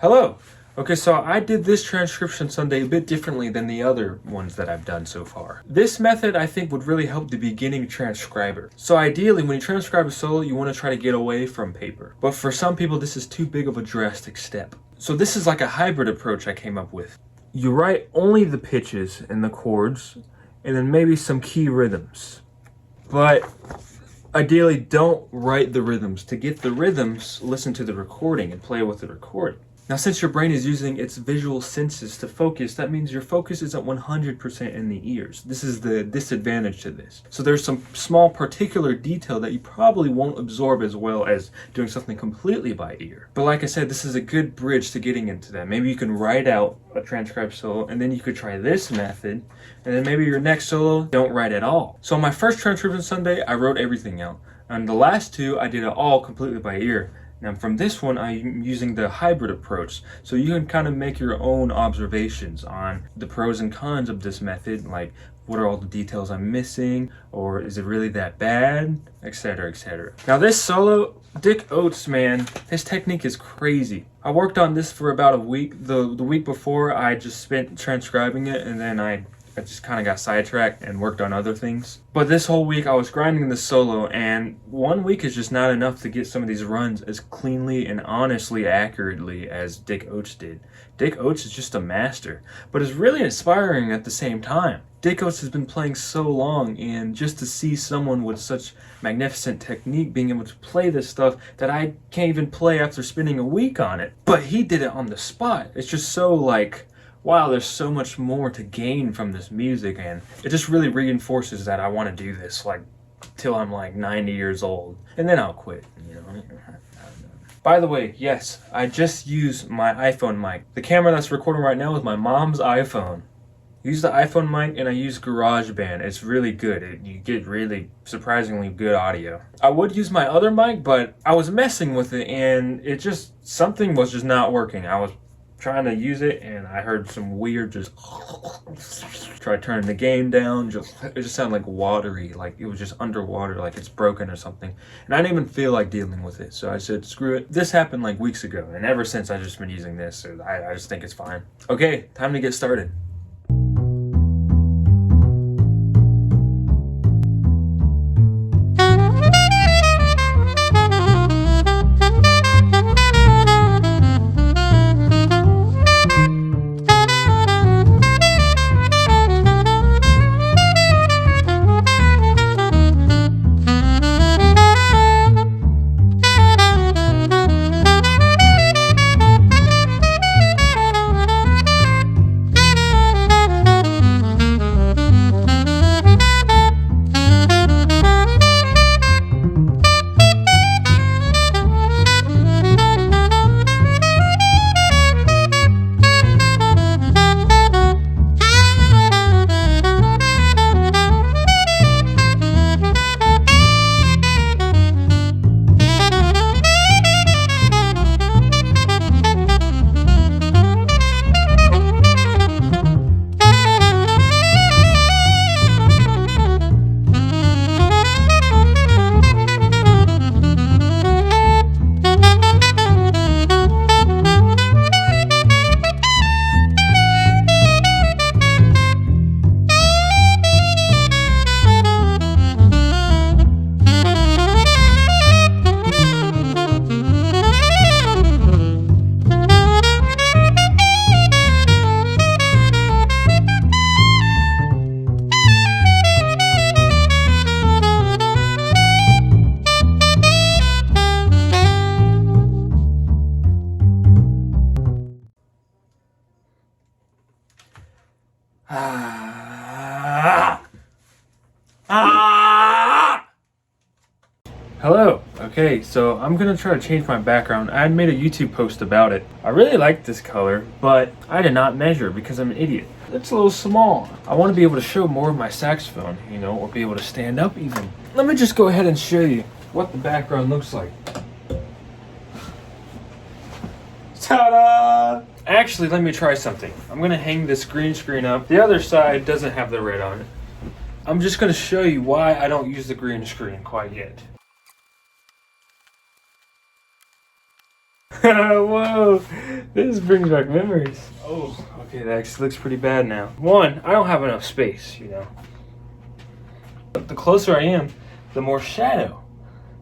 Hello! Okay, so I did this transcription Sunday a bit differently than the other ones that I've done so far. This method I think would really help the beginning transcriber. So ideally, when you transcribe a solo, you want to try to get away from paper. But for some people, this is too big of a drastic step. So this is like a hybrid approach I came up with. You write only the pitches and the chords, and then maybe some key rhythms. But ideally, don't write the rhythms. To get the rhythms, listen to the recording and play with the recording. Now, since your brain is using its visual senses to focus, that means your focus isn't 100% in the ears. This is the disadvantage to this. So there's some small particular detail that you probably won't absorb as well as doing something completely by ear. But like I said, this is a good bridge to getting into that. Maybe you can write out a transcribed solo, and then you could try this method, and then maybe your next solo, don't write at all. So on my first transcription Sunday, I wrote everything out. And the last two, I did it all completely by ear. Now from this one, I'm using the hybrid approach, so you can kind of make your own observations on the pros and cons of this method, like what are all the details I'm missing, or is it really that bad, etc, etc. Now this solo, Dick Oates, man, his technique is crazy. I worked on this for about a week. The week before, I just spent transcribing it, and then I just kind of got sidetracked and worked on other things. But this whole week I was grinding the solo, and 1 week is just not enough to get some of these runs as cleanly and honestly accurately as Dick Oates did. Dick Oates is just a master, but it's really inspiring at the same time. Dick Oates has been playing so long, and just to see someone with such magnificent technique being able to play this stuff that I can't even play after spending a week on it. But he did it on the spot. It's just so like, wow, there's so much more to gain from this music, and it just really reinforces that I want to do this like till I'm like 90 years old, and then I'll quit, you know. By the way, yes, I just use my iPhone mic. The camera that's recording right now is my mom's iPhone. I use the iPhone mic, and I use GarageBand. It's really good. You get really surprisingly good audio. I would use my other mic, but I was messing with it, and something was just not working. I was trying to use it, and I heard some weird just try turning the gain down, it just sounded like watery, like it was just underwater, like it's broken or something, and I didn't even feel like dealing with it, so I said screw it. This happened like weeks ago, and ever since I've just been using this, so I just think it's fine. Okay, time to get started. Hello. Okay, so I'm gonna try to change my background. I made a YouTube post about it. I really like this color, but I did not measure because I'm an idiot. It's a little small. I want to be able to show more of my saxophone, you know, or be able to stand up even. Let me just go ahead and show you what the background looks like. Ta-da! Actually, let me try something. I'm gonna hang this green screen up. The other side doesn't have the red on it. I'm just gonna show you why I don't use the green screen quite yet. Whoa, this brings back memories. Oh, okay, that actually looks pretty bad now. One, I don't have enough space, you know. But the closer I am, the more shadow.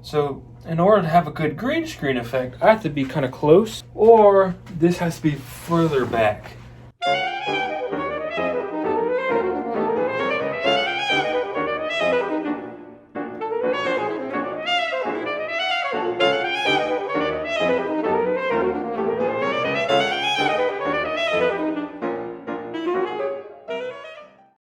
So in order to have a good green screen effect, I have to be kind of close, or this has to be further back.